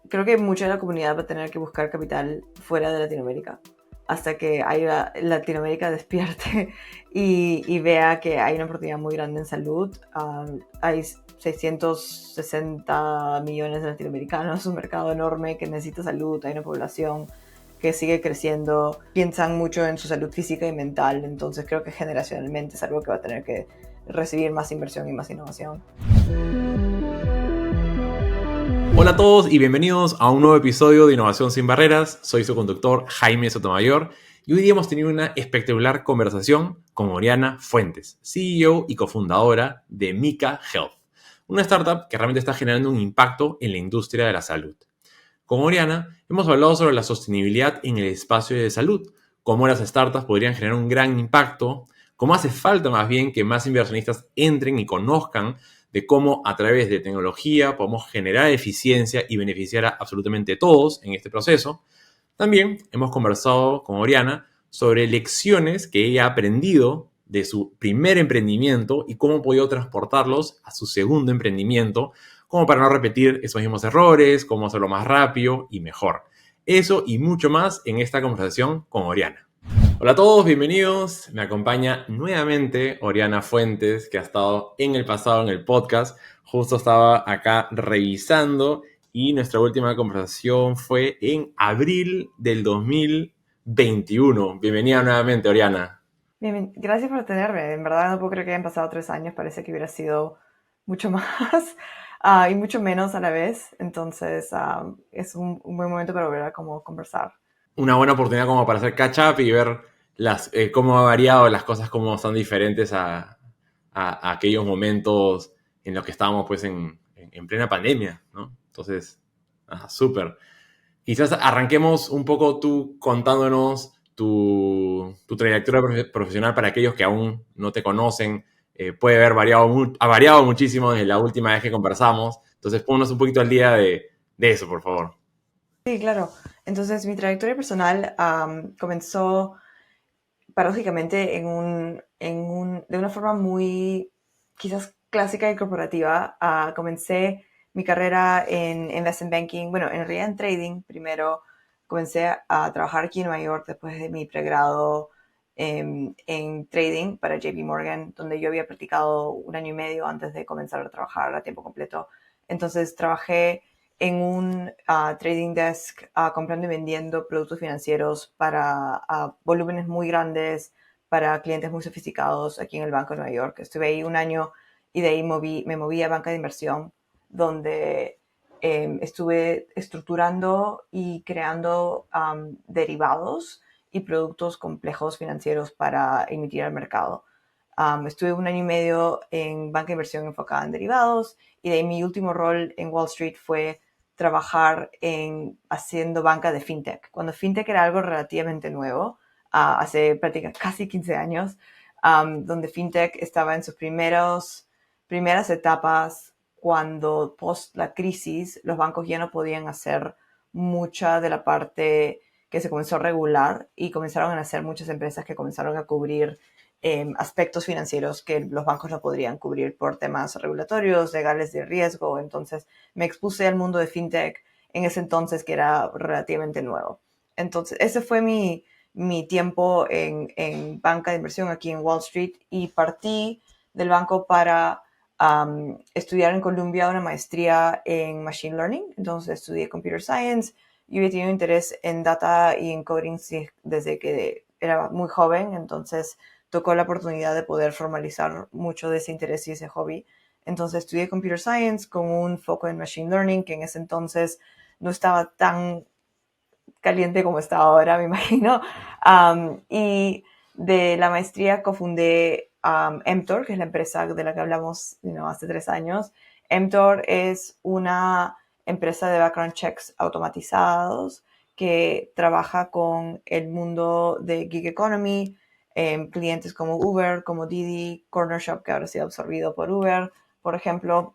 creo que mucha de la comunidad va a tener que buscar capital fuera de Latinoamérica hasta que Latinoamérica despierte y vea que hay una oportunidad muy grande en salud. Hay 660 millones de latinoamericanos, un mercado enorme que necesita salud, hay una población que sigue creciendo, piensan mucho en su salud física y mental, entonces creo que generacionalmente es algo que va a tener que recibir más inversión y más innovación. Hola a todos y bienvenidos a un nuevo episodio de Innovación sin Barreras. Soy su conductor Jaime Sotomayor y hoy día hemos tenido una espectacular conversación con Oriana Fuentes, CEO y cofundadora de Mika Health, una startup que realmente está generando un impacto en la industria de la salud. Con Oriana hemos hablado sobre la sostenibilidad en el espacio de salud, cómo las startups podrían generar un gran impacto, cómo hace falta más bien que más inversionistas entren y conozcan de cómo a través de tecnología podemos generar eficiencia y beneficiar a absolutamente todos en este proceso. También hemos conversado con Oriana sobre lecciones que ella ha aprendido de su primer emprendimiento y cómo ha podido transportarlos a su segundo emprendimiento, como para no repetir esos mismos errores, cómo hacerlo más rápido y mejor. Eso y mucho más en esta conversación con Oriana. Hola a todos, bienvenidos. Me acompaña nuevamente Oriana Fuentes, que ha estado en el pasado en el podcast. Justo estaba acá revisando y nuestra última conversación fue en abril del 2021. Bienvenida nuevamente, Oriana. Bien, gracias por tenerme. En verdad no puedo creer que hayan pasado 3 años. Parece que hubiera sido mucho más y mucho menos a la vez. Entonces es un buen momento para volver a como conversar. Una buena oportunidad como para hacer catch up y ver cómo ha variado las cosas, cómo son diferentes a aquellos momentos en los que estábamos pues en plena pandemia, ¿no? Entonces, súper. Quizás arranquemos un poco tú contándonos tu trayectoria profesional para aquellos que aún no te conocen. Puede haber ha variado muchísimo desde la última vez que conversamos. Entonces, ponnos un poquito al día de eso, por favor. Sí, claro. Entonces mi trayectoria personal comenzó paradójicamente de una forma muy quizás clásica y corporativa. Comencé mi carrera en investment banking, bueno, en realidad en trading. Primero comencé a trabajar aquí en Nueva York después de mi pregrado en trading para JP Morgan, donde yo había practicado 1 año y medio antes de comenzar a trabajar a tiempo completo. Entonces trabajé en un trading desk comprando y vendiendo productos financieros para volúmenes muy grandes, para clientes muy sofisticados aquí en el Banco de Nueva York. Estuve ahí 1 año y de ahí me moví a banca de inversión, donde estuve estructurando y creando derivados y productos complejos financieros para emitir al mercado. Estuve 1 año y medio en banca de inversión enfocada en derivados y de ahí mi último rol en Wall Street fue trabajar haciendo banca de fintech, cuando fintech era algo relativamente nuevo, hace prácticamente casi 15 años, donde fintech estaba en sus primeras etapas, cuando post la crisis los bancos ya no podían hacer mucha de la parte que se comenzó a regular y comenzaron a nacer muchas empresas que comenzaron a cubrir aspectos financieros que los bancos no podrían cubrir por temas regulatorios, legales de riesgo. Entonces me expuse al mundo de fintech en ese entonces que era relativamente nuevo. Entonces ese fue mi tiempo banca de inversión aquí en Wall Street y partí del banco para estudiar en Columbia una maestría en Machine Learning. Entonces estudié Computer Science. Yo había tenido interés en data y en coding desde que era muy joven, entonces tocó la oportunidad de poder formalizar mucho de ese interés y ese hobby. Entonces estudié Computer Science con un foco en Machine Learning, que en ese entonces no estaba tan caliente como está ahora, me imagino. Y de la maestría cofundé Mtor, que es la empresa de la que hablamos hace 3 años. Mtor es una empresa de background checks automatizados que trabaja con el mundo de gig economy, clientes como Uber, como Didi, Corner Shop, que ahora ha sido absorbido por Uber, por ejemplo,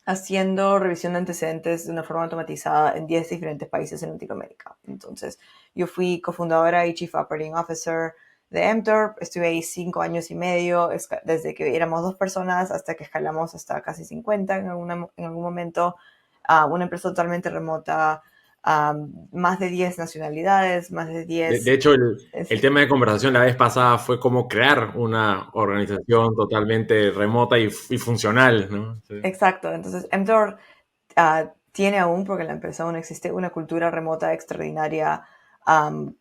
haciendo revisión de antecedentes de una forma automatizada en 10 diferentes países en Latinoamérica. Entonces, yo fui cofundadora y Chief Operating Officer de Mtor. Estuve ahí 5 años y medio, desde que éramos 2 personas hasta que escalamos hasta casi 50 en algún momento. una empresa totalmente remota, más de 10 nacionalidades, más de De 10... hecho, el Sí, tema de conversación la vez pasada fue cómo crear una organización totalmente remota y funcional, ¿no? Sí. exacto. Entonces, Mtor tiene aún, porque la empresa aún existe, una cultura remota extraordinaria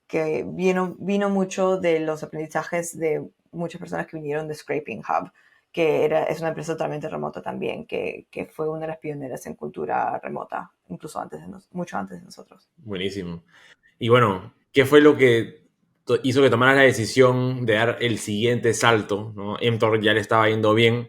que vino mucho de los aprendizajes de muchas personas que vinieron de Scraping Hub, que es una empresa totalmente remota también, que fue una de las pioneras en cultura remota, incluso mucho antes de nosotros. Buenísimo. Y bueno, ¿qué fue lo que hizo que tomaras la decisión de dar el siguiente salto? ¿No? Mtor ya le estaba yendo bien,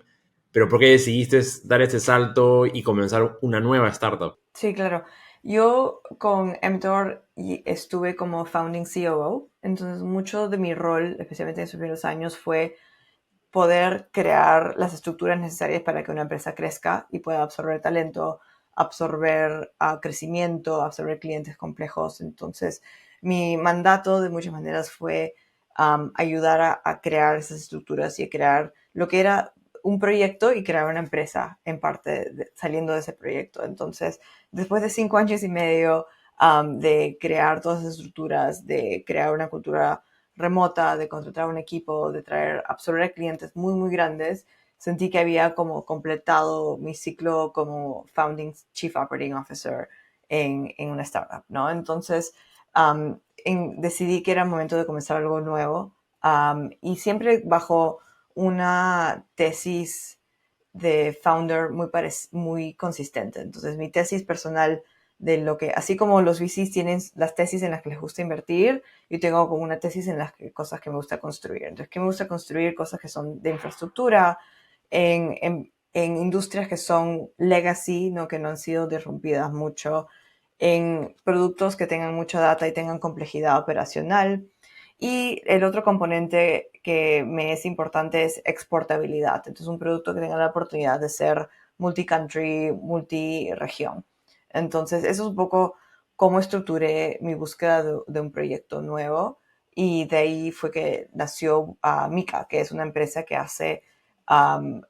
pero ¿por qué decidiste dar ese salto y comenzar una nueva startup? Sí, claro. Yo con Mtor estuve como founding COO, entonces mucho de mi rol, especialmente en esos primeros años, fue poder crear las estructuras necesarias para que una empresa crezca y pueda absorber talento, absorber crecimiento, absorber clientes complejos. Entonces, mi mandato de muchas maneras fue ayudar a crear esas estructuras y a crear lo que era un proyecto y crear una empresa en parte saliendo de ese proyecto. Entonces, después de 5 años y medio de crear todas esas estructuras, de crear una cultura remota, de contratar un equipo, de absorber clientes muy, muy grandes, sentí que había como completado mi ciclo como Founding Chief Operating Officer en una startup, ¿no? Entonces, decidí que era momento de comenzar algo nuevo y siempre bajo una tesis de founder muy consistente. Entonces, mi tesis personal de lo que, así como los VCs tienen las tesis en las que les gusta invertir, yo tengo como una tesis en las cosas que me gusta construir. Entonces, ¿qué me gusta construir? Cosas que son de infraestructura, en industrias que son legacy, ¿no? Que no han sido disrumpidas mucho, en productos que tengan mucha data y tengan complejidad operacional. Y el otro componente que me es importante es exportabilidad. Entonces, un producto que tenga la oportunidad de ser multi-country, multi-región. Entonces, eso es un poco cómo estructuré mi búsqueda de un proyecto nuevo. Y de ahí fue que nació Mika, que es una empresa que hace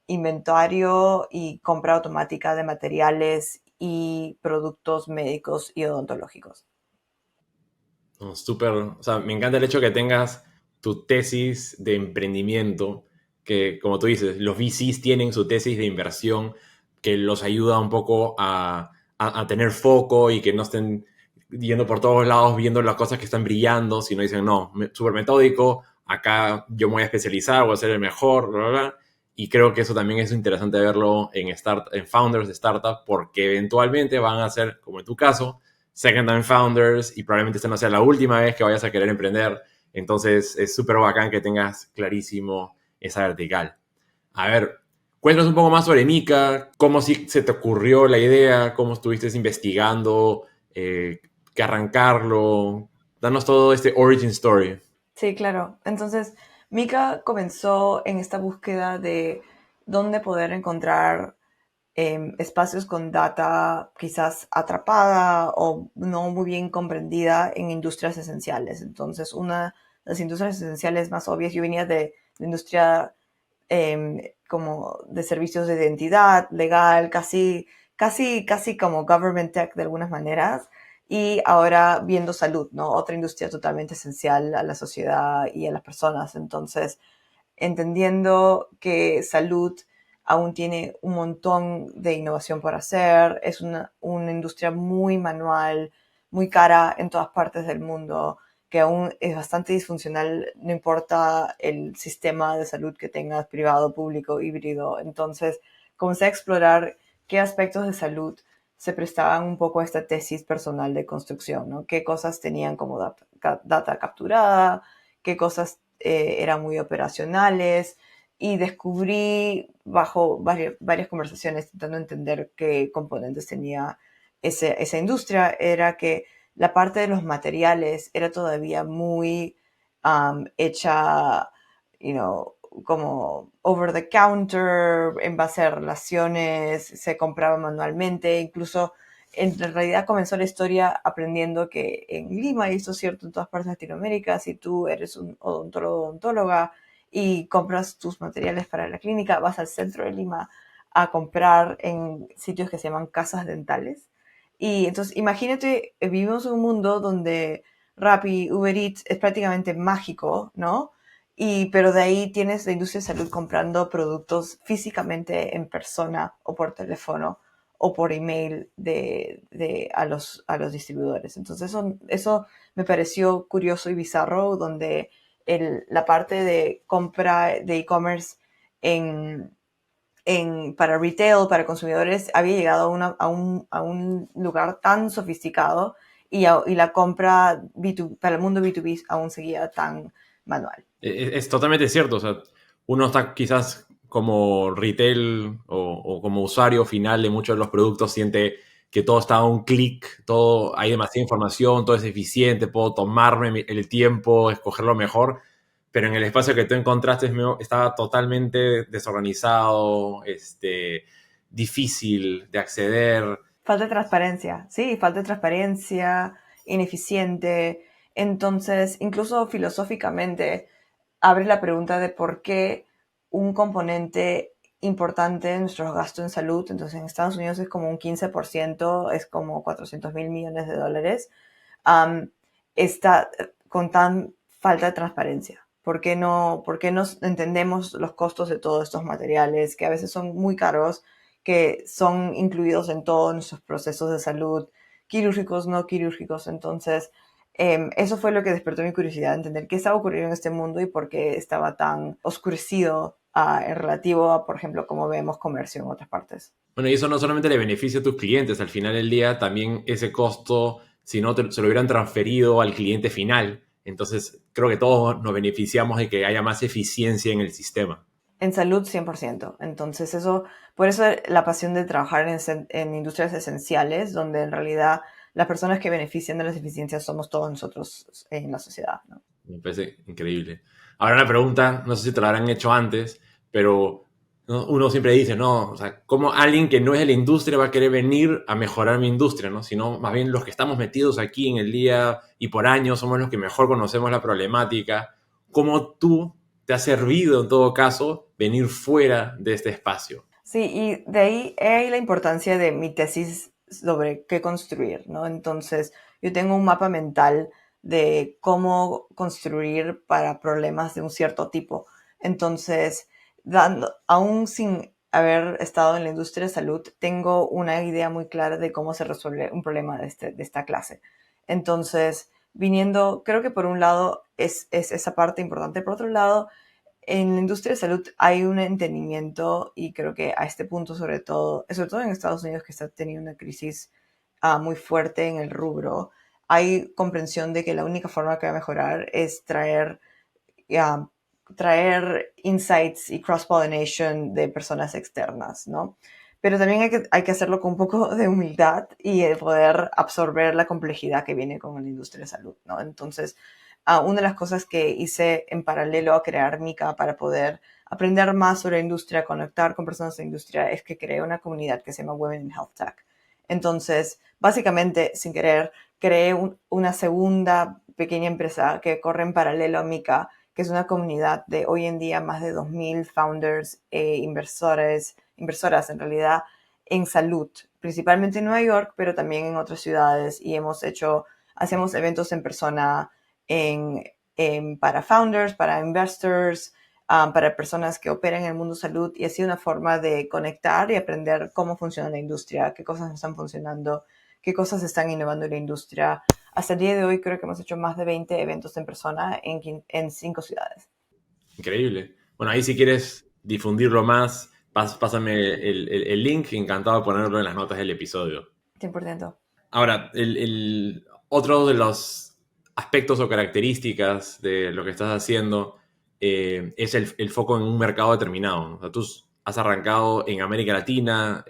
inventario y compra automática de materiales y productos médicos y odontológicos. No, súper, o sea, me encanta el hecho que tengas tu tesis de emprendimiento, que como tú dices, los VCs tienen su tesis de inversión que los ayuda un poco a tener foco y que no estén yendo por todos lados viendo las cosas que están brillando, sino dicen, no, súper metódico, acá yo me voy a especializar, voy a ser el mejor, bla, bla, bla. Y creo que eso también es interesante verlo en founders de startup, porque eventualmente van a ser, como en tu caso, second time founders y probablemente esta no sea la última vez que vayas a querer emprender. Entonces es súper bacán que tengas clarísimo esa vertical. A ver, cuéntanos un poco más sobre Mika, cómo si se te ocurrió la idea, cómo estuviste investigando, que arrancarlo. Danos todo este origin story. Sí, claro. Entonces, Mika comenzó en esta búsqueda de dónde poder encontrar espacios con data quizás atrapada o no muy bien comprendida en industrias esenciales. Entonces, una de las industrias esenciales más obvias, yo venía de la industria como de servicios de identidad legal, casi como government tech de algunas maneras, y ahora viendo salud, ¿no? Otra industria totalmente esencial a la sociedad y a las personas. Entonces, entendiendo que salud aún tiene un montón de innovación por hacer, es una industria muy manual, muy cara en todas partes del mundo, que aún es bastante disfuncional, no importa el sistema de salud que tengas, privado, público, híbrido. Entonces, comencé a explorar qué aspectos de salud se prestaban un poco a esta tesis personal de construcción, ¿no? Qué cosas tenían como data capturada, qué cosas eran muy operacionales, y descubrí bajo varias conversaciones intentando entender qué componentes tenía esa industria, era que la parte de los materiales era todavía muy hecha, you know, como over the counter, en base a relaciones, se compraba manualmente, incluso en realidad comenzó la historia aprendiendo que en Lima, y esto es cierto en todas partes de Latinoamérica, si tú eres un odontólogo o odontóloga y compras tus materiales para la clínica, vas al centro de Lima a comprar en sitios que se llaman casas dentales, Y entonces imagínate, vivimos en un mundo donde Rappi, Uber Eats es prácticamente mágico, ¿no? Pero de ahí tienes la industria de salud comprando productos físicamente en persona o por teléfono o por email a los distribuidores. Entonces eso me pareció curioso y bizarro, donde la parte de compra de e-commerce en, para retail, para consumidores, había llegado a un lugar tan sofisticado y la compra para el mundo B2B aún seguía tan manual. Es totalmente cierto, o sea, uno está quizás como retail o como usuario final de muchos de los productos, siente que todo está a un clic, todo, hay demasiada información, todo es eficiente, puedo tomarme el tiempo, escoger lo mejor, pero en el espacio que tú encontraste estaba totalmente desorganizado, difícil de acceder. Falta de transparencia, sí, falta de transparencia, ineficiente. Entonces, incluso filosóficamente, abre la pregunta de por qué un componente importante de nuestros gastos en salud, entonces en Estados Unidos es como un 15%, es como 400 mil millones de dólares, um, está con tan falta de transparencia. ¿Por qué no entendemos los costos de todos estos materiales que a veces son muy caros, que son incluidos en todos nuestros procesos de salud, quirúrgicos, no quirúrgicos? Entonces, eso fue lo que despertó mi curiosidad, entender qué estaba ocurriendo en este mundo y por qué estaba tan oscurecido en relativo a, por ejemplo, cómo vemos comercio en otras partes. Bueno, y eso no solamente le beneficia a tus clientes, al final del día también ese costo, si no se lo hubieran transferido al cliente final. Entonces, creo que todos nos beneficiamos de que haya más eficiencia en el sistema. En salud, 100%. Entonces, por eso la pasión de trabajar en industrias esenciales, donde en realidad las personas que benefician de las eficiencias somos todos nosotros en la sociedad, ¿no? Me parece increíble. Ahora una pregunta, no sé si te la habrán hecho antes, pero ¿no? Uno siempre dice, ¿no? O sea, ¿cómo alguien que no es de la industria va a querer venir a mejorar mi industria, ¿no? Sino más bien los que estamos metidos aquí en el día y por años somos los que mejor conocemos la problemática. ¿Cómo tú te ha servido, en todo caso, venir fuera de este espacio? Sí, y de ahí la importancia de mi tesis sobre qué construir, ¿no? Entonces, yo tengo un mapa mental de cómo construir para problemas de un cierto tipo. Entonces, aún sin haber estado en la industria de salud, tengo una idea muy clara de cómo se resuelve un problema de esta clase. Entonces, creo que por un lado es esa parte importante, por otro lado, en la industria de salud hay un entendimiento, y creo que a este punto sobre todo en Estados Unidos, que está teniendo una crisis muy fuerte en el rubro, hay comprensión de que la única forma que va a mejorar es ah, traer insights y cross-pollination de personas externas, ¿no? Pero también hay que hacerlo con un poco de humildad y de poder absorber la complejidad que viene con la industria de salud, ¿no? Entonces, una de las cosas que hice en paralelo a crear Mica para poder aprender más sobre la industria, conectar con personas de la industria, es que creé una comunidad que se llama Women in Health Tech. Entonces, básicamente, sin querer, creé una segunda pequeña empresa que corre en paralelo a Mica, que es una comunidad de hoy en día más de 2.000 founders e inversoras en realidad, en salud, principalmente en Nueva York, pero también en otras ciudades, y hacemos eventos en persona para founders, para investors, para personas que operan en el mundo salud, y ha sido una forma de conectar y aprender cómo funciona la industria, qué cosas están funcionando, qué cosas están innovando en la industria. Hasta el día de hoy creo que hemos hecho más de 20 eventos en persona en 5 ciudades. Increíble. Bueno, ahí si quieres difundirlo más, pásame el link, encantado de ponerlo en las notas del episodio. 100%. Ahora, otro de los aspectos o características de lo que estás haciendo es el foco en un mercado determinado, ¿no? O sea, tú has arrancado en América Latina,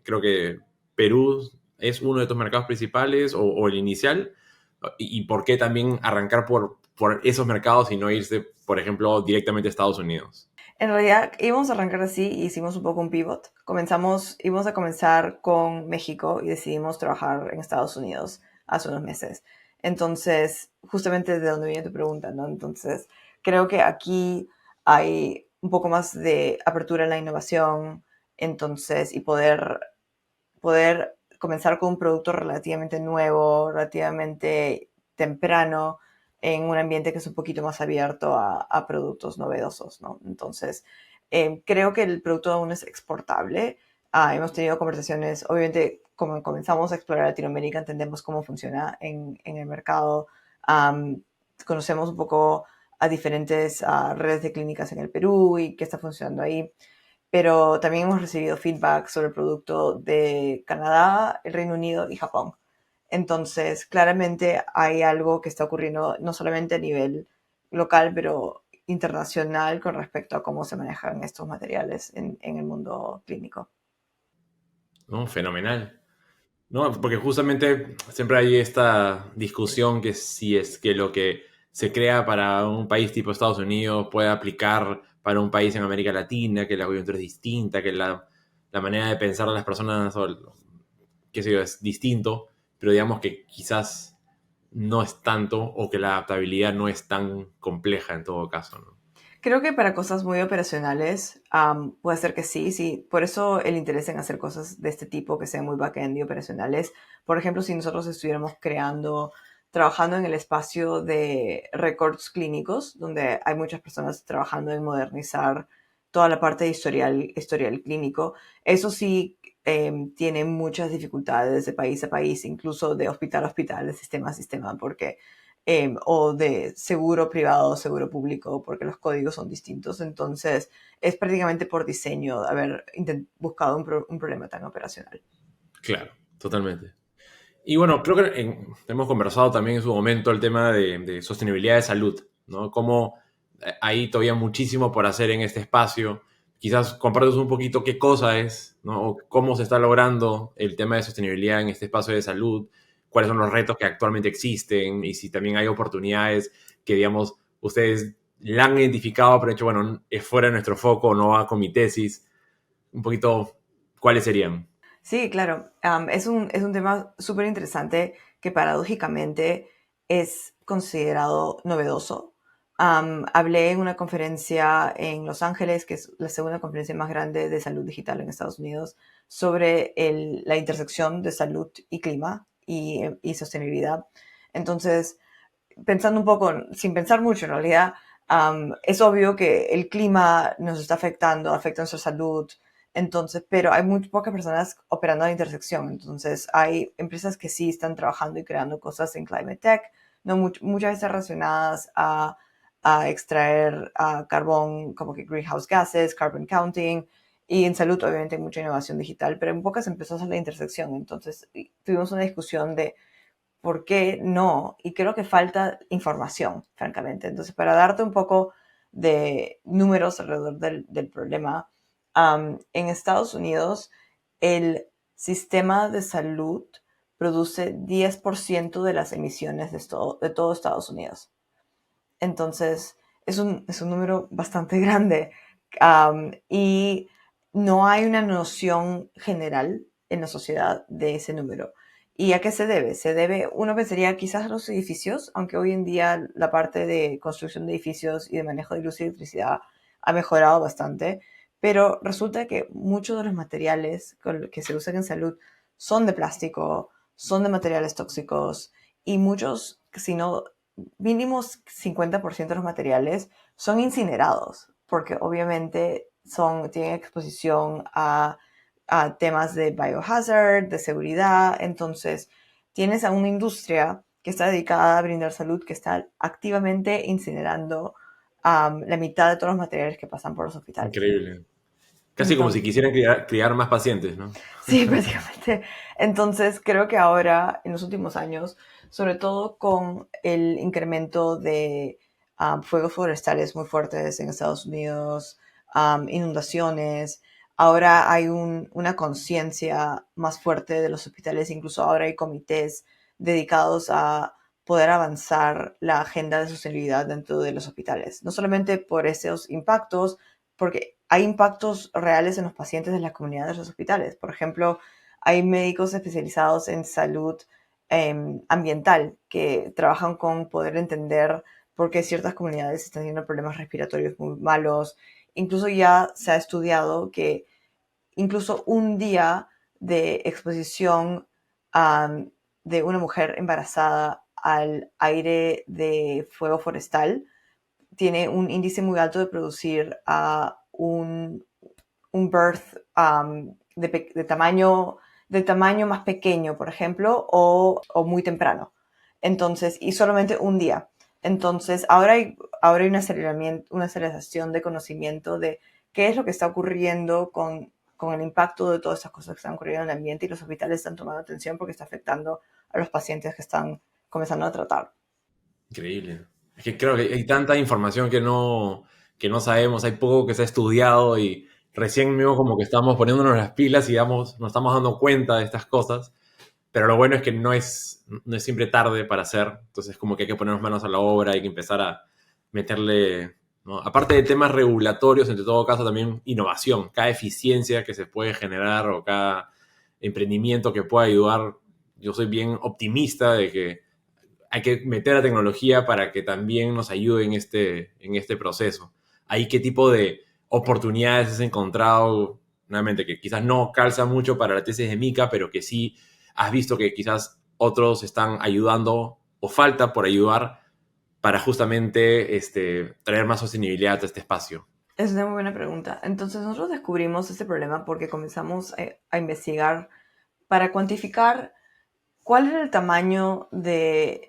creo que Perú es uno de tus mercados principales o el inicial. ¿Y por qué también arrancar por esos mercados y no irse, por ejemplo, directamente a Estados Unidos? En realidad íbamos a arrancar así y hicimos un poco un pivot. Íbamos a comenzar con México y decidimos trabajar en Estados Unidos hace unos meses. Entonces, justamente de donde viene tu pregunta, ¿no? Entonces, creo que aquí hay un poco más de apertura en la innovación, entonces, y poder comenzar con un producto relativamente nuevo, relativamente temprano, en un ambiente que es un poquito más abierto a productos novedosos, ¿no? Entonces, creo que el producto aún es exportable. Hemos tenido conversaciones, obviamente, como comenzamos a explorar Latinoamérica, entendemos cómo funciona en el mercado. Um, Conocemos un poco a diferentes redes de clínicas en el Perú y qué está funcionando ahí. Pero también hemos recibido feedback sobre el producto de Canadá, el Reino Unido y Japón. Entonces, claramente hay algo que está ocurriendo no solamente a nivel local, pero internacional con respecto a cómo se manejan estos materiales en el mundo clínico. ¿no? Fenomenal. No, porque justamente siempre hay esta discusión que si es que lo que se crea para un país tipo Estados Unidos puede aplicar para un país en América Latina, que la coyuntura es distinta, que la manera de pensar de las personas, qué sé yo, es distinto, pero digamos que quizás no es tanto o que la adaptabilidad no es tan compleja en todo caso, ¿no? Creo que para cosas muy operacionales puede ser que sí, sí. Por eso el interés en hacer cosas de este tipo que sean muy back-end y operacionales. Por ejemplo, si nosotros estuviéramos trabajando en el espacio de récords clínicos, donde hay muchas personas trabajando en modernizar toda la parte de historial clínico, eso sí tiene muchas dificultades de país a país, incluso de hospital a hospital, de sistema a sistema, porque o de seguro privado o seguro público, porque los códigos son distintos. Entonces, es prácticamente por diseño haber buscado un problema tan operacional. Claro, totalmente. Y bueno, creo que hemos conversado también en su momento el tema de sostenibilidad de salud, ¿no? Cómo hay todavía muchísimo por hacer en este espacio. Quizás compartas un poquito qué cosa es, ¿no? O cómo se está logrando el tema de sostenibilidad en este espacio de salud, cuáles son los retos que actualmente existen y si también hay oportunidades que, digamos, ustedes la han identificado, pero han dicho, bueno, es fuera de nuestro foco, no va con mi tesis. Un poquito, ¿cuáles serían? Sí, claro. Es un tema súper interesante que paradójicamente es considerado novedoso. Hablé en una conferencia en Los Ángeles, que es la segunda conferencia más grande de salud digital en Estados Unidos, sobre la intersección de salud y clima y sostenibilidad. Entonces, pensando un poco, sin pensar mucho en realidad, es obvio que el clima nos está afectando, afecta nuestra salud, entonces, pero hay muy pocas personas operando a la intersección, entonces hay empresas que sí están trabajando y creando cosas en Climate Tech, no muchas veces relacionadas a extraer carbón, como que greenhouse gases, carbon counting, y en salud obviamente hay mucha innovación digital, pero en pocas empresas a la intersección, entonces tuvimos una discusión de ¿por qué no? Y creo que falta información, francamente. Entonces, para darte un poco de números alrededor del problema, en Estados Unidos el sistema de salud produce 10% de las emisiones de todo Estados Unidos. Entonces, es un número bastante grande. Y no hay una noción general en la sociedad de ese número. ¿Y a qué se debe? Uno pensaría quizás a los edificios, aunque hoy en día la parte de construcción de edificios y de manejo de luz y electricidad ha mejorado bastante, pero resulta que muchos de los materiales que se usan en salud son de plástico, son de materiales tóxicos y muchos, si no mínimos 50% de los materiales son incinerados, porque obviamente tienen exposición a temas de biohazard, de seguridad. Entonces, tienes a una industria que está dedicada a brindar salud, que está activamente incinerando la mitad de todos los materiales que pasan por los hospitales. Increíble. Casi como si Entonces, quisieran criar más pacientes, ¿no? sí, prácticamente. Entonces, creo que ahora, en los últimos años, sobre todo con el incremento de fuegos forestales muy fuertes en Estados Unidos, inundaciones, ahora hay una conciencia más fuerte de los hospitales, incluso ahora hay comités dedicados a poder avanzar la agenda de sostenibilidad dentro de los hospitales. No solamente por esos impactos, porque hay impactos reales en los pacientes de la comunidad de los hospitales. Por ejemplo, hay médicos especializados en salud ambiental que trabajan con poder entender por qué ciertas comunidades están teniendo problemas respiratorios muy malos. Incluso ya se ha estudiado que incluso un día de exposición um, de una mujer embarazada al aire de fuego forestal tiene un índice muy alto de producir un birth de tamaño más pequeño, por ejemplo, o muy temprano. Entonces, y solamente un día. Entonces, ahora hay una aceleración de conocimiento de qué es lo que está ocurriendo con el impacto de todas estas cosas que están ocurriendo en el ambiente, y los hospitales están tomando atención porque está afectando a los pacientes que están comenzando a tratar. Increíble. Es que creo que hay tanta información que no sabemos, hay poco que se ha estudiado y recién mismo como que estamos poniéndonos las pilas y nos estamos dando cuenta de estas cosas. Pero lo bueno es que no es siempre tarde para hacer, entonces como que hay que ponernos manos a la obra, hay que empezar a meterle, ¿no? Aparte de temas regulatorios, en todo caso también innovación, cada eficiencia que se puede generar o cada emprendimiento que pueda ayudar. Yo soy bien optimista de que hay que meter la tecnología para que también nos ayude en este proceso. ¿Ahí qué tipo de oportunidades has encontrado? Nuevamente, que quizás no calza mucho para la tesis de Mika, pero que sí has visto que quizás otros están ayudando o falta por ayudar para justamente traer más sostenibilidad a este espacio. Es una muy buena pregunta. Entonces nosotros descubrimos este problema porque comenzamos a investigar para cuantificar cuál era el tamaño de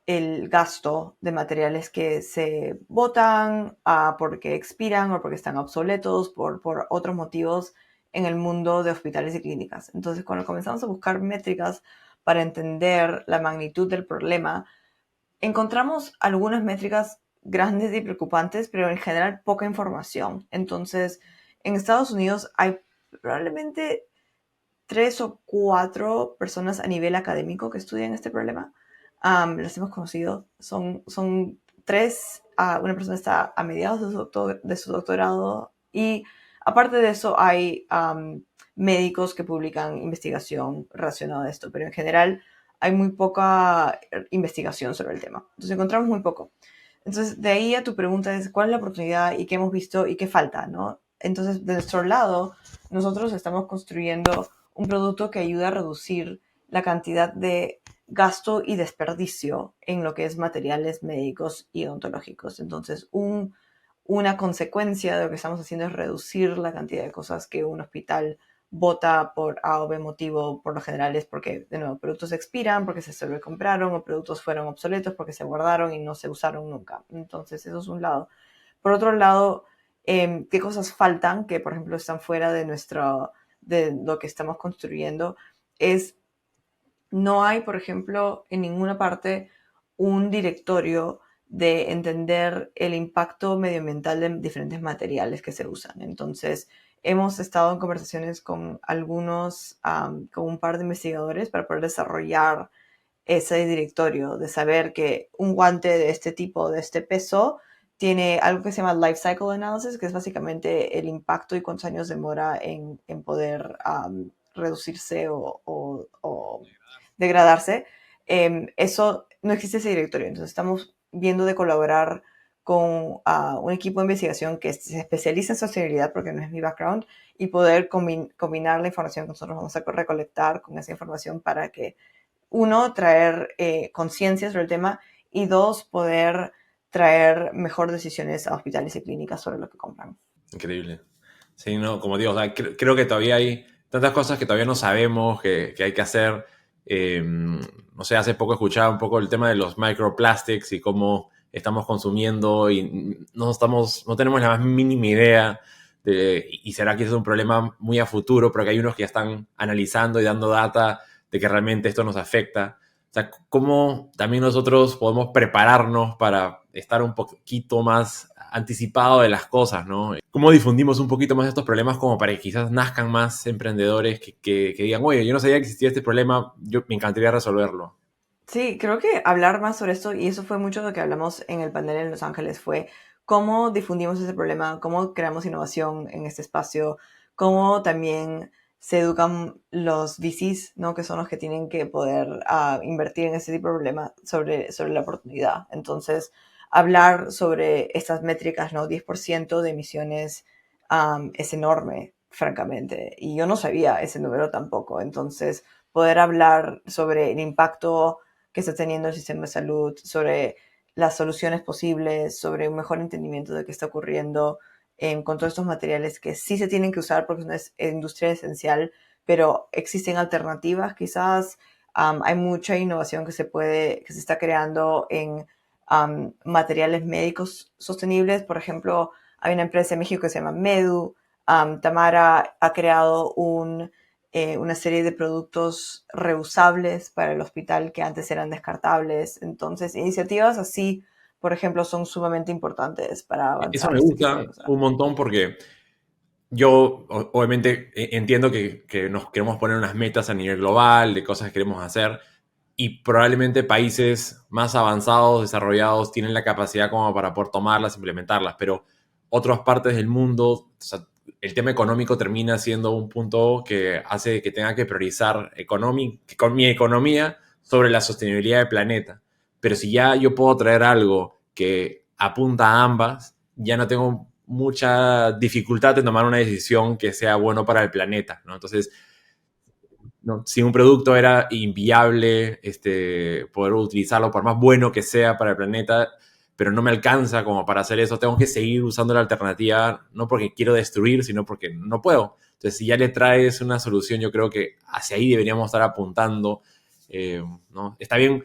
el gasto de materiales que se botan porque expiran o porque están obsoletos por otros motivos en el mundo de hospitales y clínicas. Entonces, cuando comenzamos a buscar métricas para entender la magnitud del problema, encontramos algunas métricas grandes y preocupantes, pero en general poca información. Entonces, en Estados Unidos hay probablemente 3 o 4 personas a nivel académico que estudian este problema. Las hemos conocido. Son tres. Una persona está a mediados de su doctorado, y aparte de eso hay médicos que publican investigación relacionada a esto, pero en general hay muy poca investigación sobre el tema. Entonces encontramos muy poco. Entonces, de ahí a tu pregunta es cuál es la oportunidad y qué hemos visto y qué falta, ¿no? Entonces, de nuestro lado, nosotros estamos construyendo un producto que ayuda a reducir la cantidad de gasto y desperdicio en lo que es materiales médicos y odontológicos. Entonces, una consecuencia de lo que estamos haciendo es reducir la cantidad de cosas que un hospital bota por A o B motivo. Por lo general es porque, de nuevo, productos expiran, porque se sobrecompraron, o productos fueron obsoletos porque se guardaron y no se usaron nunca. Entonces, eso es un lado. Por otro lado, qué cosas faltan que, por ejemplo, están fuera de lo que estamos construyendo, es no hay, por ejemplo, en ninguna parte un directorio de entender el impacto medioambiental de diferentes materiales que se usan. Entonces, hemos estado en conversaciones con con un par de investigadores para poder desarrollar ese directorio, de saber que un guante de este tipo, de este peso, tiene algo que se llama Life Cycle Analysis, que es básicamente el impacto y cuántos años demora en poder reducirse o degradarse. Eso no existe ese directorio. Entonces estamos viendo de colaborar con un equipo de investigación que se especializa en sostenibilidad, porque no es mi background, y poder combinar la información que nosotros vamos a recolectar con esa información para que, uno, traer conciencia sobre el tema, y dos, poder traer mejor decisiones a hospitales y clínicas sobre lo que compran. Increíble. Sí, no, como digo, o sea, creo que todavía hay tantas cosas que todavía no sabemos que hay que hacer. No sé, hace poco escuchaba un poco el tema de los microplastics y cómo estamos consumiendo y no tenemos la más mínima idea y será que es un problema muy a futuro, pero que hay unos que ya están analizando y dando data de que realmente esto nos afecta. O sea, cómo también nosotros podemos prepararnos para estar un poquito más anticipado de las cosas, ¿no? ¿Cómo difundimos un poquito más estos problemas como para que quizás nazcan más emprendedores que digan, oye, yo no sabía que existía este problema, yo me encantaría resolverlo? Sí, creo que hablar más sobre esto, y eso fue mucho de lo que hablamos en el panel en Los Ángeles, fue cómo difundimos ese problema, cómo creamos innovación en este espacio, cómo también se educan los VCs, ¿no? Que son los que tienen que poder invertir en este tipo de problemas sobre la oportunidad. Entonces, hablar sobre estas métricas, ¿no? 10% de emisiones es enorme, francamente, y yo no sabía ese número tampoco. Entonces, poder hablar sobre el impacto que está teniendo el sistema de salud, sobre las soluciones posibles, sobre un mejor entendimiento de qué está ocurriendo con todos estos materiales que sí se tienen que usar porque es una industria esencial, pero existen alternativas quizás. Hay mucha innovación que se está creando en materiales médicos sostenibles. Por ejemplo, hay una empresa en México que se llama Medu. Tamara ha creado una serie de productos reusables para el hospital que antes eran descartables. Entonces, iniciativas así, por ejemplo, son sumamente importantes para Eso avanzar me este tipo de gusta cosas. un montón porque yo obviamente entiendo que nos queremos poner unas metas a nivel global de cosas que queremos hacer y probablemente países más avanzados, desarrollados, tienen la capacidad como para poder tomarlas, implementarlas, pero otras partes del mundo, o sea, el tema económico termina siendo un punto que hace que tenga que priorizar con mi economía sobre la sostenibilidad del planeta. Pero si ya yo puedo traer algo que apunta a ambas, ya no tengo mucha dificultad en tomar una decisión que sea bueno para el planeta, ¿no? Entonces, no, si un producto era inviable, poder utilizarlo por más bueno que sea para el planeta, pero no me alcanza como para hacer eso, tengo que seguir usando la alternativa, no porque quiero destruir, sino porque no puedo. Entonces, si ya le traes una solución, yo creo que hacia ahí deberíamos estar apuntando, ¿no? Está bien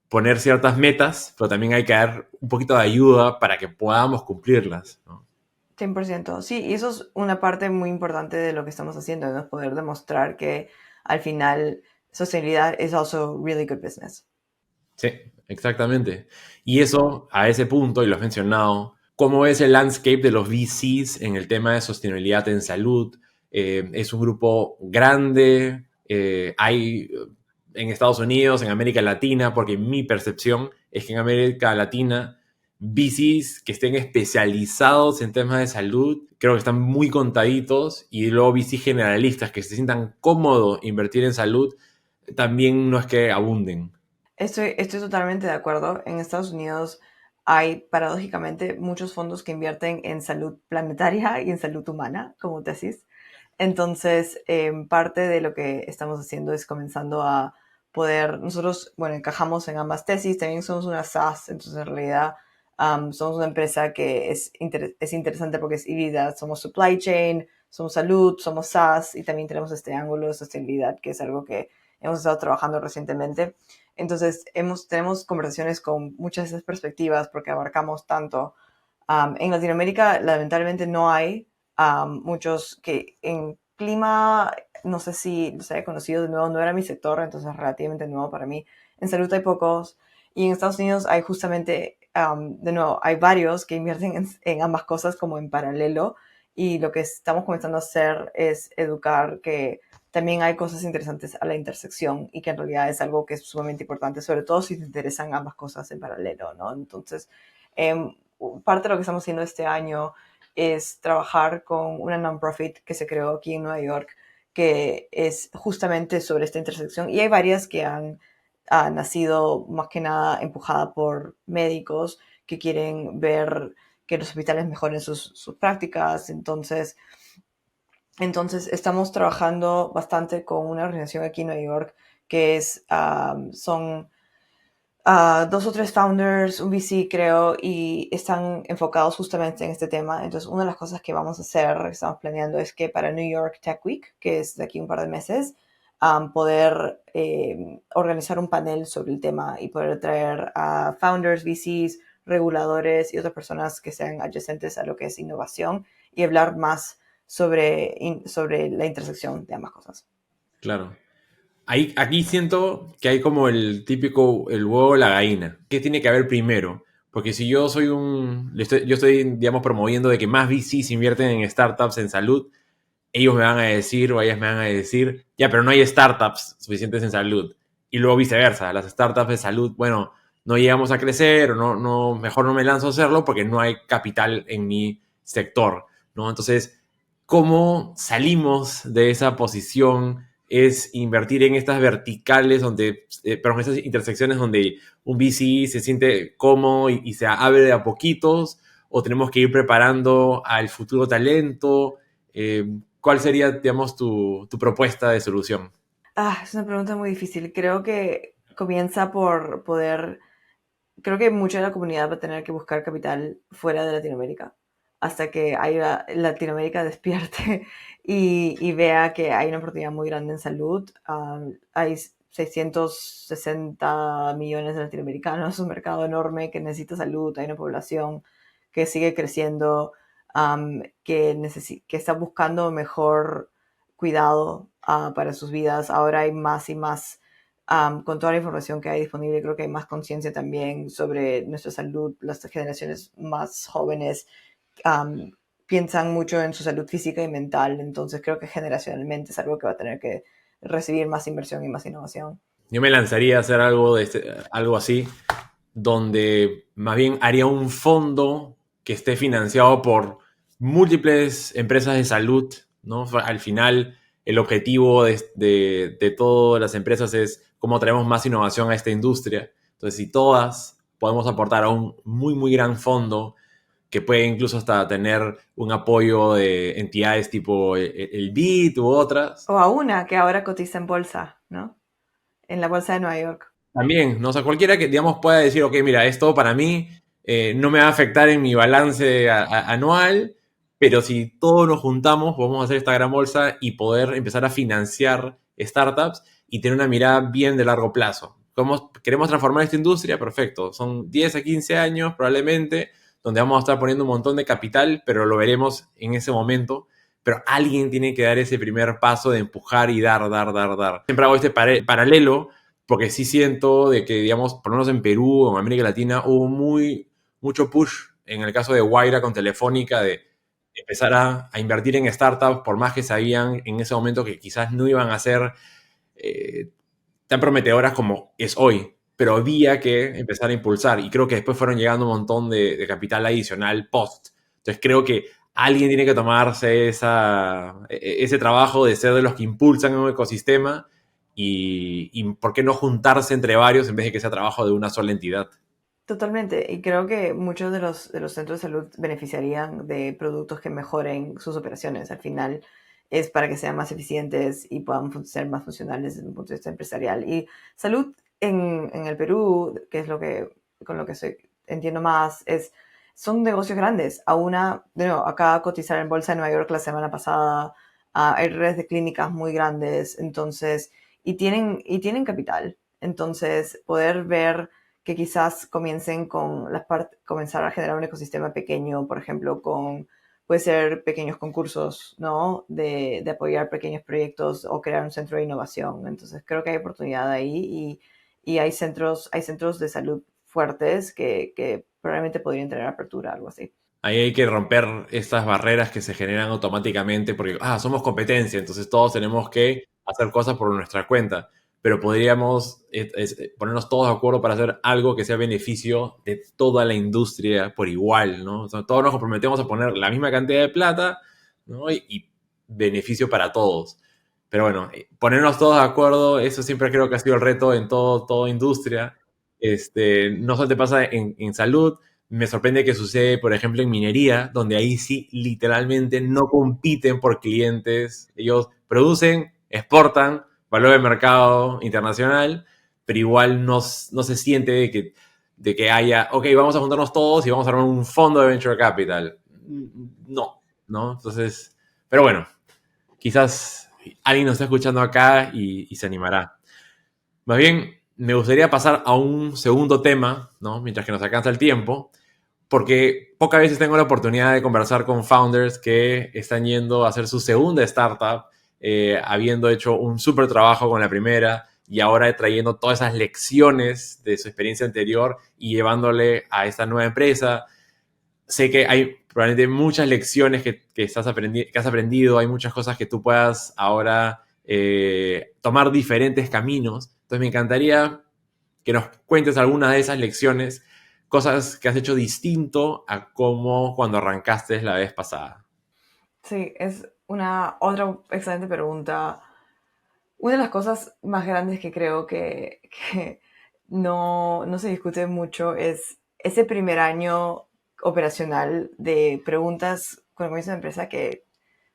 poner ciertas metas, pero también hay que dar un poquito de ayuda para que podamos cumplirlas, ¿no? 100%. Sí, y eso es una parte muy importante de lo que estamos haciendo, ¿no? Poder demostrar que al final sostenibilidad is also really good business. Sí, exactamente. Y eso, a ese punto, y lo has mencionado, ¿cómo es el landscape de los VCs en el tema de sostenibilidad en salud? Es un grupo grande, hay en Estados Unidos, en América Latina, porque mi percepción es que en América Latina, VCs que estén especializados en temas de salud, creo que están muy contaditos, y luego VCs generalistas que se sientan cómodos invertir en salud, también no es que abunden. Estoy totalmente de acuerdo. En Estados Unidos hay paradójicamente muchos fondos que invierten en salud planetaria y en salud humana como tesis. Entonces, parte de lo que estamos haciendo es comenzando a poder, nosotros, bueno, encajamos en ambas tesis, también somos una SaaS, entonces en realidad somos una empresa que es interesante porque es híbrida, somos supply chain, somos salud, somos SaaS y también tenemos este ángulo de sostenibilidad que es algo que hemos estado trabajando recientemente. Entonces, tenemos conversaciones con muchas de esas perspectivas porque abarcamos tanto. En Latinoamérica, lamentablemente, no hay muchos que en clima, no sé si los haya conocido de nuevo, no era mi sector, entonces es relativamente nuevo para mí. En salud hay pocos. Y en Estados Unidos hay justamente, de nuevo, hay varios que invierten en ambas cosas como en paralelo. Y lo que estamos comenzando a hacer es educar que también hay cosas interesantes a la intersección y que en realidad es algo que es sumamente importante, sobre todo si te interesan ambas cosas en paralelo, ¿no? Entonces, eh, parte de lo que estamos haciendo este año es trabajar con una non-profit que se creó aquí en Nueva York, que es justamente sobre esta intersección. Y hay varias que han nacido más que nada empujada por médicos que quieren ver que los hospitales mejoren sus prácticas. Entonces, estamos trabajando bastante con una organización aquí en Nueva York que son dos o tres founders, un VC creo, y están enfocados justamente en este tema. Entonces, una de las cosas que vamos a hacer, estamos planeando, es que para New York Tech Week, que es de aquí un par de meses, poder organizar un panel sobre el tema y poder traer a founders, VCs, reguladores y otras personas que sean adyacentes a lo que es innovación y hablar más sobre la intersección de ambas cosas. Claro. Aquí siento que hay como el típico, el huevo o la gallina. ¿Qué tiene que haber primero? Porque si yo soy yo estoy, digamos, promoviendo de que más VCs invierten en startups en salud, ellos me van a decir, o ellas me van a decir, ya, pero no hay startups suficientes en salud. Y luego viceversa, las startups de salud, bueno, no llegamos a crecer, o mejor no me lanzo a hacerlo porque no hay capital en mi sector, ¿no? Entonces, ¿cómo salimos de esa posición? Es invertir en estas verticales perdón, estas intersecciones donde un VC se siente cómodo y se abre de a poquitos, o tenemos que ir preparando al futuro talento. ¿Cuál sería, digamos, tu propuesta de solución? Es una pregunta muy difícil. Creo que comienza por poder, creo que mucha de la comunidad va a tener que buscar capital fuera de Latinoamérica hasta que Latinoamérica despierte y vea que hay una oportunidad muy grande en salud. Hay 660 millones de latinoamericanos, es un mercado enorme que necesita salud, hay una población que sigue creciendo, que está buscando mejor cuidado para sus vidas. Ahora hay más y más, con toda la información que hay disponible, creo que hay más conciencia también sobre nuestra salud. Las generaciones más jóvenes um, piensan mucho en su salud física y mental, entonces creo que generacionalmente es algo que va a tener que recibir más inversión y más innovación. Yo me lanzaría a hacer algo así, donde más bien haría un fondo que esté financiado por múltiples empresas de salud, ¿no? Al final, el objetivo de todas las empresas es cómo traemos más innovación a esta industria. Entonces, si todas podemos aportar a un muy, muy gran fondo que puede incluso hasta tener un apoyo de entidades tipo el BID u otras, O a una que ahora cotiza en bolsa, ¿no? En la bolsa de Nueva York. también, ¿no? O sea, cualquiera que, digamos, pueda decir, ok, mira, esto para mí no me va a afectar en mi balance anual, pero si todos nos juntamos, podemos hacer esta gran bolsa y poder empezar a financiar startups y tener una mirada bien de largo plazo. ¿Queremos transformar esta industria? Perfecto. Son 10 a 15 años probablemente, donde vamos a estar poniendo un montón de capital, pero lo veremos en ese momento. Pero alguien tiene que dar ese primer paso de empujar y dar. Siempre hago este paralelo porque sí siento de que, digamos, por lo menos en Perú o en América Latina hubo mucho push en el caso de Guaira con Telefónica de empezar a invertir en startups, por más que sabían en ese momento que quizás no iban a ser eh, tan prometedoras como es hoy, pero había que empezar a impulsar y creo que después fueron llegando un montón de capital adicional post. Entonces creo que alguien tiene que tomarse ese trabajo de ser de los que impulsan un ecosistema y por qué no juntarse entre varios en vez de que sea trabajo de una sola entidad. Totalmente, y creo que muchos de los centros de salud beneficiarían de productos que mejoren sus operaciones. Al final es para que sean más eficientes y puedan ser más funcionales desde un punto de vista empresarial. Y salud en el Perú, que es con lo que entiendo más, son negocios grandes. Acá cotizar en Bolsa de Nueva York la semana pasada, hay redes de clínicas muy grandes, entonces, y tienen capital. Entonces, poder ver que quizás comiencen con comenzar a generar un ecosistema pequeño, por ejemplo, puede ser pequeños concursos, ¿no? De apoyar pequeños proyectos o crear un centro de innovación. Entonces creo que hay oportunidad ahí y hay centros de salud fuertes que probablemente podrían tener apertura, algo así. Ahí hay que romper estas barreras que se generan automáticamente porque, somos competencia, entonces todos tenemos que hacer cosas por nuestra cuenta, pero podríamos ponernos todos de acuerdo para hacer algo que sea beneficio de toda la industria por igual, ¿no? O sea, todos nos comprometemos a poner la misma cantidad de plata, ¿no? Y beneficio para todos. Pero bueno, ponernos todos de acuerdo, eso siempre creo que ha sido el reto en toda industria. No solo te pasa en salud, me sorprende que sucede, por ejemplo, en minería, donde ahí sí literalmente no compiten por clientes. Ellos producen, exportan, valor de mercado internacional, pero igual no se siente de que haya, ok, vamos a juntarnos todos y vamos a armar un fondo de venture capital. No, ¿no? Entonces, pero bueno, quizás alguien nos está escuchando acá y se animará. Más bien, me gustaría pasar a un segundo tema, ¿no? Mientras que nos alcanza el tiempo, porque pocas veces tengo la oportunidad de conversar con founders que están yendo a hacer su segunda startup, habiendo hecho un súper trabajo con la primera y ahora trayendo todas esas lecciones de su experiencia anterior y llevándole a esta nueva empresa. Sé que hay probablemente muchas lecciones que has aprendido, hay muchas cosas que tú puedas ahora tomar diferentes caminos. Entonces me encantaría que nos cuentes algunas de esas lecciones, cosas que has hecho distinto a como cuando arrancaste la vez pasada. Sí, es una otra excelente pregunta. Una de las cosas más grandes que creo que no se discute mucho es ese primer año operacional de preguntas con el comienzo de empresa que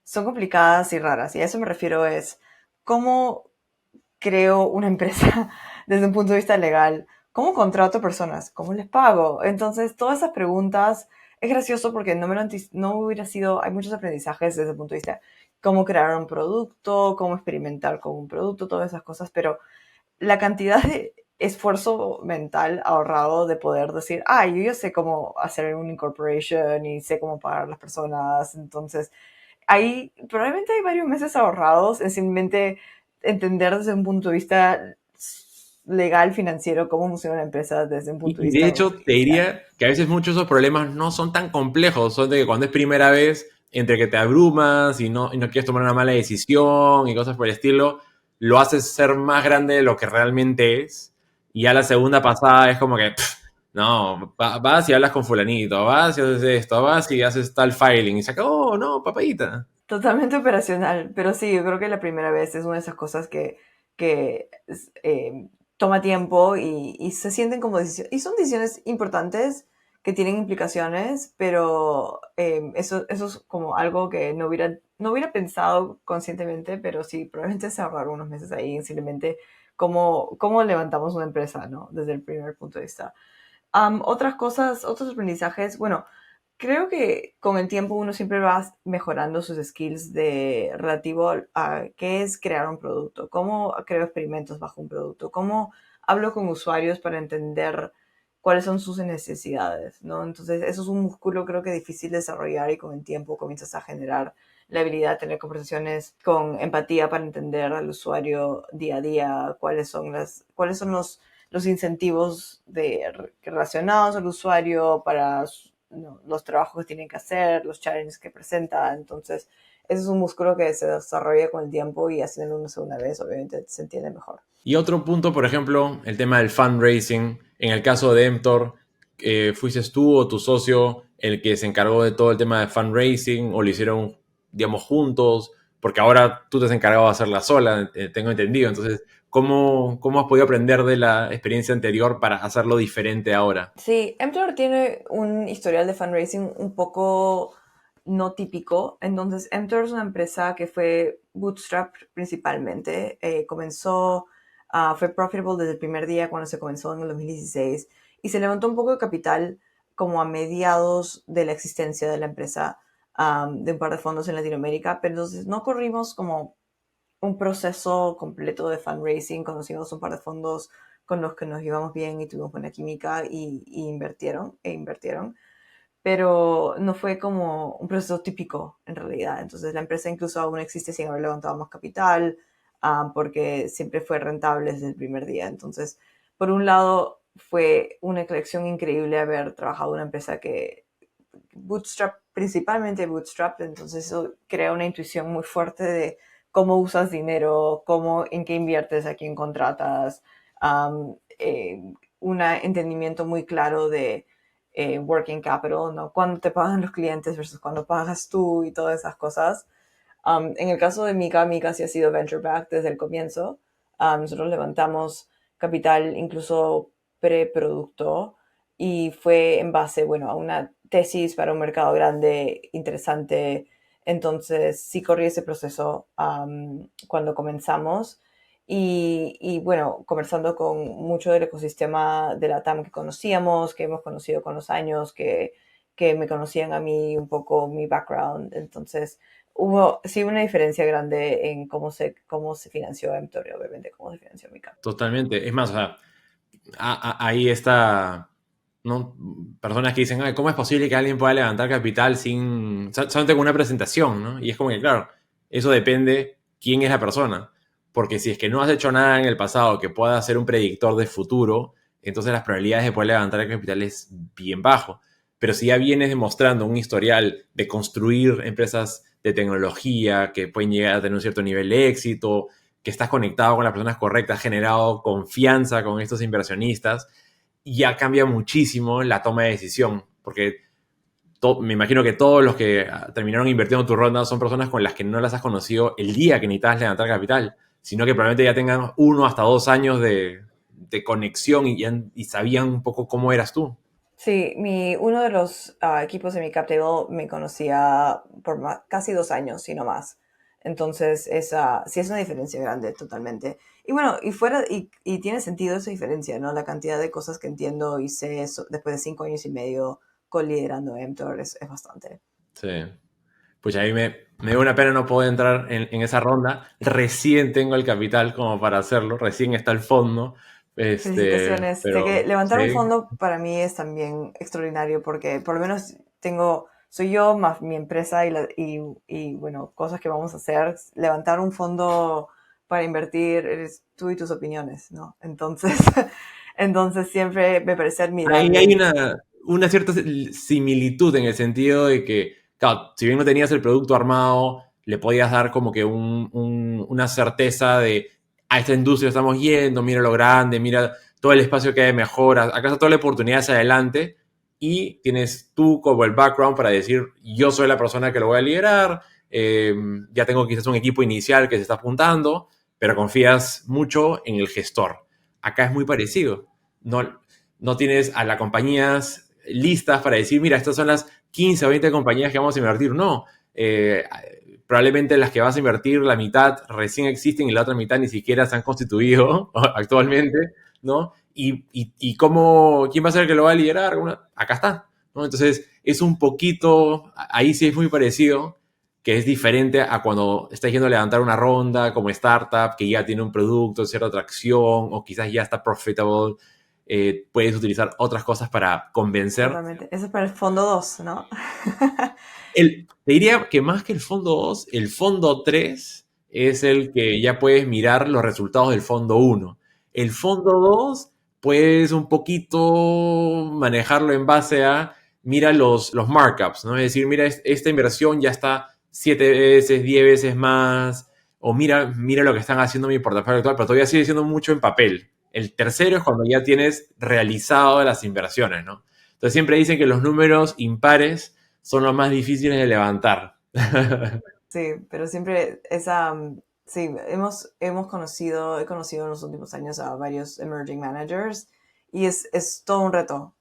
son complicadas y raras. Y a eso me refiero es cómo, creo una empresa desde un punto de vista legal? ¿Cómo contrato personas? ¿Cómo les pago? Entonces, todas esas preguntas es gracioso porque no hubiera sido, hay muchos aprendizajes desde el punto de vista cómo crear un producto, cómo experimentar con un producto, todas esas cosas, pero la cantidad de esfuerzo mental ahorrado de poder decir, yo ya sé cómo hacer un incorporation y sé cómo pagar a las personas, entonces probablemente hay varios meses ahorrados en simplemente entender desde un punto de vista legal, financiero, cómo funciona una empresa desde un punto de Y de vista hecho, te fiscal. diría que a veces muchos de esos problemas no son tan complejos, son de que cuando es primera vez, entre que te abrumas y no quieres tomar una mala decisión y cosas por el estilo, lo haces ser más grande de lo que realmente es. Y ya la segunda pasada es como que, no, vas y hablas con fulanito, vas y haces esto, vas y haces tal filing y se acabó, no, papayita. Totalmente operacional, pero sí, yo creo que la primera vez es una de esas cosas que toma tiempo y se sienten como decisiones, y son decisiones importantes que tienen implicaciones, pero eso es como algo que no hubiera pensado conscientemente, pero sí, probablemente se ahorraron unos meses ahí en simplemente cómo levantamos una empresa, ¿no? Desde el primer punto de vista. Otras cosas, otros aprendizajes, bueno, creo que con el tiempo uno siempre va mejorando sus skills relativo a qué es crear un producto, cómo creo experimentos bajo un producto, cómo hablo con usuarios para entender cuáles son sus necesidades, ¿no? Entonces, eso es un músculo creo que difícil de desarrollar y con el tiempo comienzas a generar la habilidad de tener conversaciones con empatía para entender al usuario día a día, cuáles son los incentivos relacionados al usuario para los trabajos que tienen que hacer, los challenges que presenta. Entonces, ese es un músculo que se desarrolla con el tiempo y haciéndolo una segunda vez, obviamente, se entiende mejor. Y otro punto, por ejemplo, el tema del fundraising. En el caso de Emptor, ¿fuiste tú o tu socio el que se encargó de todo el tema de fundraising o lo hicieron, digamos, juntos? Porque ahora tú te has encargado de hacerla sola, tengo entendido. Entonces, ¿cómo has podido aprender de la experiencia anterior para hacerlo diferente ahora? Sí, Emptor tiene un historial de fundraising un poco no típico. Entonces, Emptor es una empresa que fue bootstrap principalmente. Fue profitable desde el primer día cuando se comenzó en el 2016 y se levantó un poco de capital como a mediados de la existencia de la empresa, de un par de fondos en Latinoamérica, pero entonces no corrimos como un proceso completo de fundraising, conocimos un par de fondos con los que nos llevamos bien y tuvimos buena química y invirtieron, pero no fue como un proceso típico en realidad. Entonces la empresa incluso aún existe sin haber levantado más capital, porque siempre fue rentable desde el primer día. Entonces, por un lado, fue una colección increíble haber trabajado en una empresa que principalmente bootstrap, entonces eso crea una intuición muy fuerte de cómo usas dinero, en qué inviertes, a quién contratas, un entendimiento muy claro de working capital, ¿no? Cuándo te pagan los clientes versus cuándo pagas tú y todas esas cosas. En el caso de Mika sí ha sido venture back desde el comienzo. Nosotros levantamos capital incluso preproducto y fue en base, bueno, a una tesis para un mercado grande, interesante. Entonces sí corrí ese proceso cuando comenzamos bueno, conversando con mucho del ecosistema de la TAM que conocíamos, que hemos conocido con los años, que me conocían a mí un poco mi background. Entonces hubo sí una diferencia grande en cómo se financió Emptor y obviamente cómo se financió Mika. Totalmente. Es más, o sea, ahí está, ¿no? Personas que dicen, "Ay, ¿cómo es posible que alguien pueda levantar capital solamente con una presentación, ¿no?" Y es como que, claro, eso depende quién es la persona. Porque si es que no has hecho nada en el pasado que pueda ser un predictor de futuro, entonces las probabilidades de poder levantar capital es bien bajo. Pero si ya vienes demostrando un historial de construir empresas de tecnología que pueden llegar a tener un cierto nivel de éxito, que estás conectado con las personas correctas, has generado confianza con estos inversionistas, ya cambia muchísimo la toma de decisión, porque me imagino que todos los que terminaron invirtiendo en tu ronda son personas con las que no las has conocido el día que necesitas levantar capital, sino que probablemente ya tengan 1 hasta 2 años de conexión y sabían un poco cómo eras tú. Sí, uno de los equipos de mi cap table me conocía por casi 2 años, si no más. Entonces, sí es una diferencia grande, totalmente. Y bueno, y tiene sentido esa diferencia, ¿no? La cantidad de cosas que entiendo y sé después de 5 años y medio coliderando Mtor es bastante. Sí. Pues a mí me da una pena no poder entrar en esa ronda. Recién tengo el capital como para hacerlo, recién está el fondo. Felicitaciones. Sé que Pero levantar un sí, fondo para mí es también extraordinario porque por lo menos soy yo más mi empresa y bueno, cosas que vamos a hacer. Levantar un fondo para invertir eres tú y tus opiniones, ¿no? Entonces, entonces siempre me parece ahí hay admirable. una cierta similitud en el sentido de que, claro, si bien no tenías el producto armado, le podías dar como que una certeza de a esta industria estamos yendo, mira lo grande, mira todo el espacio que hay de mejora, acá está toda la oportunidad hacia adelante y tienes tú como el background para decir, yo soy la persona que lo voy a liderar, ya tengo quizás un equipo inicial que se está apuntando, pero confías mucho en el gestor. Acá es muy parecido. No, no tienes a las compañías listas para decir, mira, estas son las 15 o 20 compañías que vamos a invertir. No, eh, probablemente las que vas a invertir, la mitad recién existen y la otra mitad ni siquiera se han constituido actualmente, ¿no? Y cómo, ¿quién va a ser el que lo va a liderar? Acá está, ¿no? Entonces, es un poquito, ahí sí es muy parecido, que es diferente a cuando estás yendo a levantar una ronda como startup, que ya tiene un producto, cierta atracción, o quizás ya está profitable, puedes utilizar otras cosas para convencer. Totalmente. Eso es para el fondo 2, ¿no? Te diría que más que el fondo 2, el fondo 3 es el que ya puedes mirar los resultados del fondo uno. El fondo 2 puedes un poquito manejarlo en base a, mira los markups, ¿no? Es decir, mira, esta inversión ya está 7 veces, 10 veces más, o mira lo que están haciendo mi portafolio actual, pero todavía sigue siendo mucho en papel. El tercero es cuando ya tienes realizado las inversiones, ¿no? Entonces siempre dicen que los números impares son los más difíciles de levantar. Sí, pero siempre sí, he conocido en los últimos años a varios emerging managers y es todo un reto,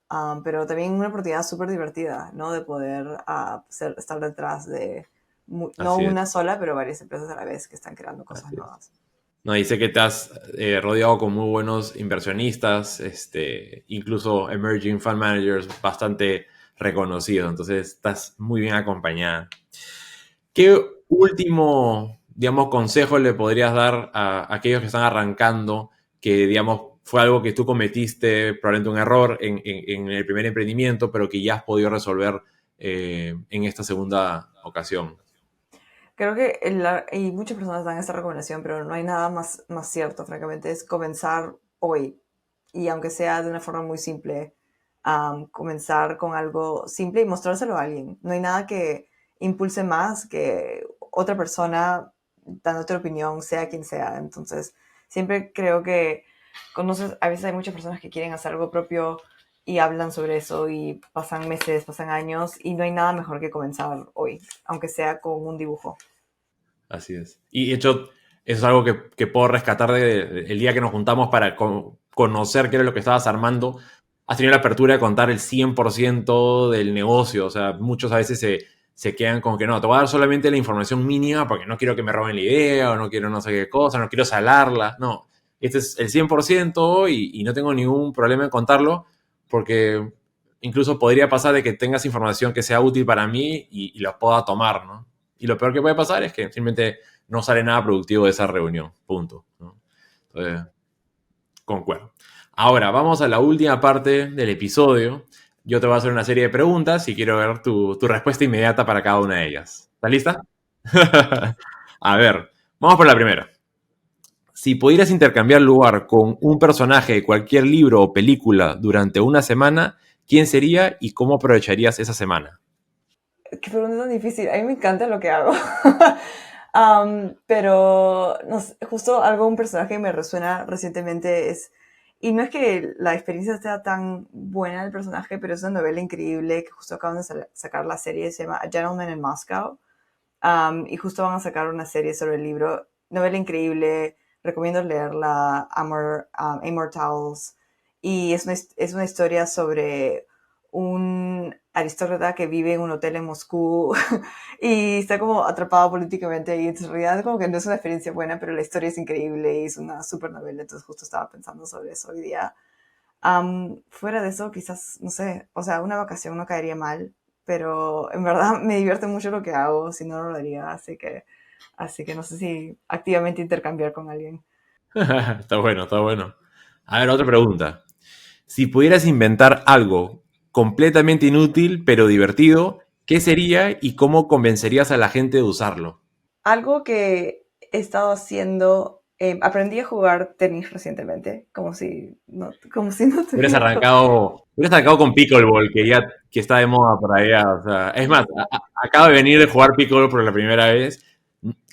pero también una oportunidad súper divertida, ¿no? De poder estar detrás de no Así una es, sola, pero varias empresas a la vez que están creando cosas así es. nuevas. No, y sé que te has rodeado con muy buenos inversionistas, incluso emerging fund managers bastante reconocidos, entonces estás muy bien acompañada. ¿Qué último, digamos, consejo le podrías dar a aquellos que están arrancando, que, digamos, fue algo que tú cometiste, probablemente un error en el primer emprendimiento, pero que ya has podido resolver en esta segunda ocasión? Creo que y muchas personas dan esta recomendación, pero no hay nada más cierto, francamente, es comenzar hoy. Y aunque sea de una forma muy simple, comenzar con algo simple y mostrárselo a alguien. No hay nada que impulse más que otra persona dando otra opinión, sea quien sea. Entonces, siempre creo que a veces hay muchas personas que quieren hacer algo propio y hablan sobre eso y pasan meses, pasan años y no hay nada mejor que comenzar hoy, aunque sea con un dibujo. Así es. Y de hecho, eso es algo que puedo rescatar el día que nos juntamos para conocer qué era lo que estabas armando. Has tenido la apertura de contar el 100% del negocio. O sea, muchos a veces se quedan con que no, te voy a dar solamente la información mínima porque no quiero que me roben la idea o no quiero no sé qué cosa, no quiero salarla. No, este es el 100% y no tengo ningún problema en contarlo porque incluso podría pasar de que tengas información que sea útil para mí y la pueda tomar, ¿no? Y lo peor que puede pasar es que simplemente no sale nada productivo de esa reunión. Punto, ¿no? Entonces, concuerdo. Ahora, vamos a la última parte del episodio. Yo te voy a hacer una serie de preguntas y quiero ver tu respuesta inmediata para cada una de ellas. ¿Estás lista? A ver, vamos por la primera. Si pudieras intercambiar lugar con un personaje de cualquier libro o película durante una semana, ¿quién sería y cómo aprovecharías esa semana? Qué pregunta tan difícil. A mí me encanta lo que hago. Pero no sé, justo un personaje que me resuena recientemente y no es que la experiencia sea tan buena del personaje, pero es una novela increíble que justo acaban de sacar la serie, se llama A Gentleman in Moscow. Y justo van a sacar una serie sobre el libro. Novela increíble, recomiendo leerla, Immortals. Y es una historia sobre un aristócrata que vive en un hotel en Moscú y está como atrapado políticamente y en realidad como que no es una experiencia buena, pero la historia es increíble y es una super novela, entonces justo estaba pensando sobre eso hoy día. Fuera de eso, quizás, no sé, o sea, una vacación no caería mal, pero en verdad me divierte mucho lo que hago, si no, no lo haría, así que no sé si activamente intercambiar con alguien. Está bueno, está bueno. A ver, otra pregunta. Si pudieras inventar algo completamente inútil pero divertido, ¿qué sería y cómo convencerías a la gente de usarlo? Algo que he estado haciendo, aprendí a jugar tenis recientemente, como si no tuviera Hubieras arrancado con pickleball, que está de moda por allá. O sea, es más, acabo de venir de jugar pickleball por la primera vez.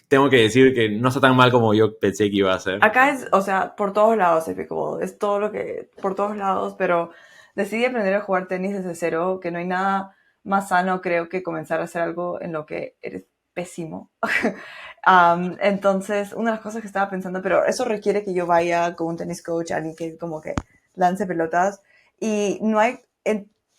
Tengo que decir que no está tan mal como yo pensé que iba a ser. Acá es, o sea, por todos lados el pickleball, es todo lo que, por todos lados, pero decidí aprender a jugar tenis desde cero, que no hay nada más sano, creo, que comenzar a hacer algo en lo que eres pésimo. Entonces, una de las cosas que estaba pensando, pero eso requiere que yo vaya con un tenis coach, alguien que como que lance pelotas, y no hay,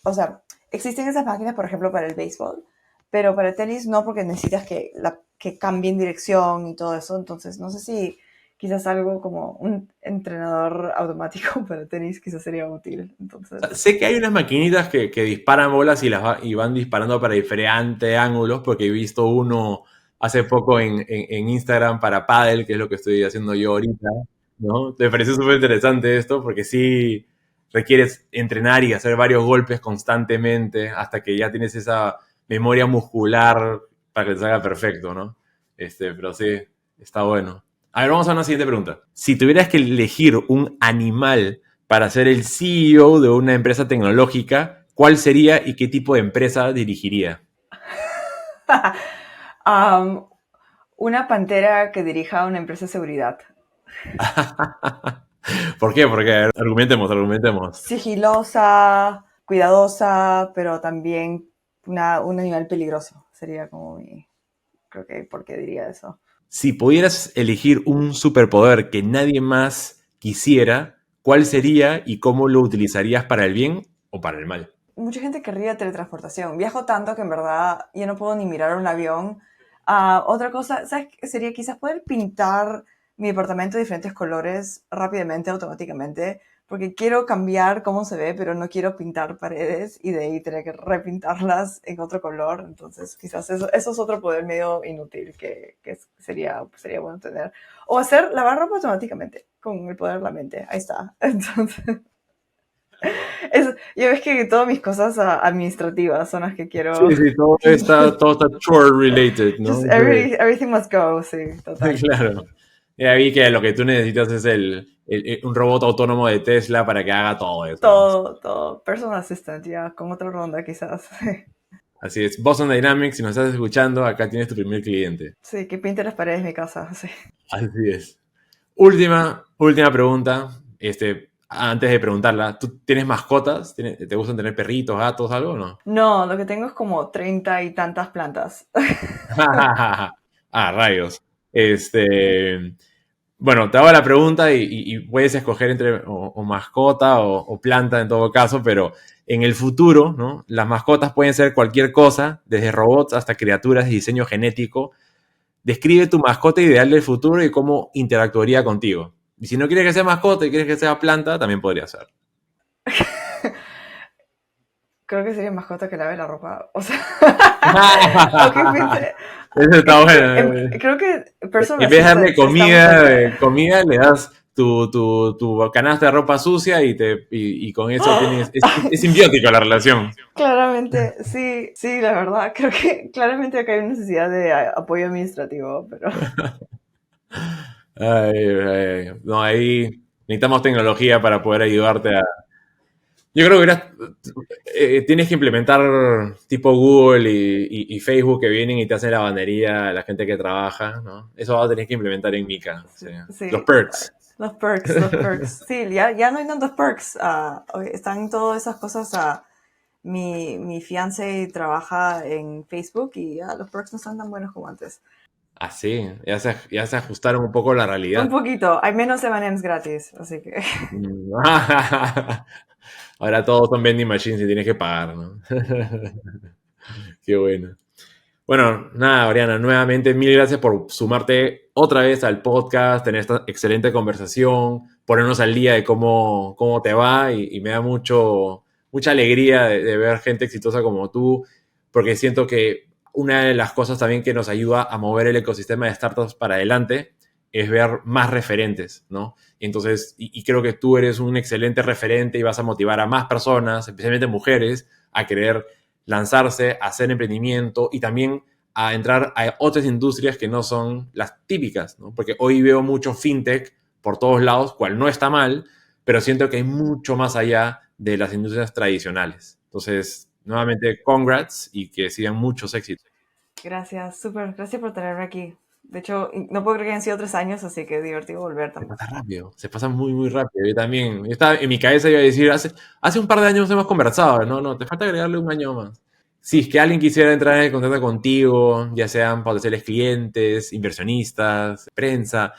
o sea, existen esas máquinas, por ejemplo, para el béisbol, pero para el tenis no, porque necesitas que cambien dirección y todo eso, entonces no sé si quizás algo como un entrenador automático para tenis quizás sería útil. Entonces, Sé que hay unas maquinitas que disparan bolas y van disparando para diferentes ángulos, porque he visto uno hace poco en Instagram para pádel, que es lo que estoy haciendo yo ahorita, ¿no? Me pareció súper interesante esto, porque sí requieres entrenar y hacer varios golpes constantemente hasta que ya tienes esa memoria muscular para que te salga perfecto, ¿no? Pero sí, está bueno. A ver, vamos a una siguiente pregunta. Si tuvieras que elegir un animal para ser el CEO de una empresa tecnológica, ¿cuál sería y qué tipo de empresa dirigiría? um, una pantera que dirija una empresa de seguridad. ¿Por qué? Porque argumentemos, argumentemos. Sigilosa, cuidadosa, pero también un animal peligroso. Sería como mi... Creo que, ¿por qué diría eso? Si pudieras elegir un superpoder que nadie más quisiera, ¿cuál sería y cómo lo utilizarías para el bien o para el mal? Mucha gente querría teletransportación. Viajo tanto que en verdad yo no puedo ni mirar un avión. Otra cosa, ¿sabes qué? Sería quizás poder pintar mi departamento de diferentes colores rápidamente, automáticamente, porque quiero cambiar cómo se ve, pero no quiero pintar paredes y de ahí tener que repintarlas en otro color. Entonces, quizás eso es otro poder medio inútil que sería bueno tener. O hacer lavar ropa automáticamente con el poder de la mente. Ahí está. Entonces... yo ves que todas mis cosas administrativas son las que Sí, quiero. sí, todo está chore related, Just ¿no? Sí, everything must go, sí, total. claro. Ya vi que lo que tú necesitas es un robot autónomo de Tesla para que haga todo eso. Todo. Personal assistant, ya, con otra ronda quizás. Así es. Boston Dynamics, si nos estás escuchando, acá tienes tu primer cliente. Sí, que pinte las paredes de mi casa, sí. Así es. Última pregunta. Antes de preguntarla, ¿tú tienes mascotas? ¿Te gustan tener perritos, gatos, algo o no? No, lo que tengo es como 30 y tantas plantas. Ah, rayos. Este, bueno, te hago la pregunta y puedes escoger entre o mascota o planta en todo caso, pero en el futuro, ¿no? Las mascotas pueden ser cualquier cosa, desde robots hasta criaturas de diseño genético. Describe tu mascota ideal del futuro y cómo interactuaría contigo. Y si no quieres que sea mascota y quieres que sea planta, también podría ser. Creo que sería mascota que lave la ropa. O sea, aunque pensé, Eso está bueno. creo que personal En vez de darle assistants estamos entre... comida, le das tu canasta de ropa sucia y con eso tienes. Es simbiótico la relación. Claramente, sí, sí, la verdad, creo que claramente acá hay una necesidad de apoyo administrativo, pero Ay, ay, no, ahí necesitamos tecnología para poder ayudarte a. Yo creo que tienes que implementar tipo Google y Facebook que vienen y te hacen la bandería a la gente que trabaja, ¿no? Eso va a tener que implementar en Mica. sí, Sí. Los sí, perks. los perks, sí, ya no hay tantos perks, están todas esas cosas, mi fiance trabaja en Facebook y ya los perks no son tan buenos como antes. Así, ya se ajustaron un poco a la Un realidad. poquito, hay menos M&M's gratis, así que Mm. Ahora todos son vending machines y tienes que pagar, ¿no? Qué bueno. Bueno, nada, Oriana, nuevamente mil gracias por sumarte otra vez al podcast, tener esta excelente conversación, ponernos al día de cómo te va y me da mucha alegría de ver gente exitosa como tú, porque siento que una de las cosas también que nos ayuda a mover el ecosistema de startups para adelante es ver más referentes, ¿no? Y entonces, y creo que tú eres un excelente referente y vas a motivar a más personas, especialmente mujeres, a querer lanzarse, a hacer emprendimiento y también a entrar a otras industrias que no son las típicas, ¿no? Porque hoy veo mucho fintech por todos lados, cual no está mal, pero siento que hay mucho más allá de las industrias tradicionales. Entonces, nuevamente, congrats y que sigan muchos éxitos. gracias, súper, gracias por tenerme aquí. De hecho, no puedo creer que hayan sido 3 años, así que divertido volver Se también. pasa rápido, se pasa muy, muy rápido. Yo también, yo estaba, en mi cabeza iba a decir, hace un par de años hemos conversado, no, te falta agregarle un año más. Si es que alguien quisiera entrar en contacto contigo, ya sean potenciales clientes, inversionistas, prensa,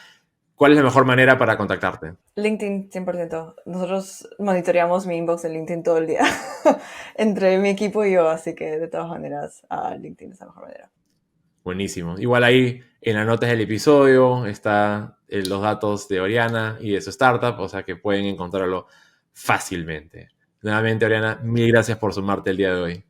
¿cuál es la mejor manera para contactarte? LinkedIn, 100%. Nosotros monitoreamos mi inbox de LinkedIn todo el día, entre mi equipo y yo, así que de todas maneras, LinkedIn es la mejor manera. Buenísimo. Igual ahí en las notas del episodio está los datos de Oriana y de su startup, o sea que pueden encontrarlo fácilmente. Nuevamente, Oriana, mil gracias por sumarte el día de hoy.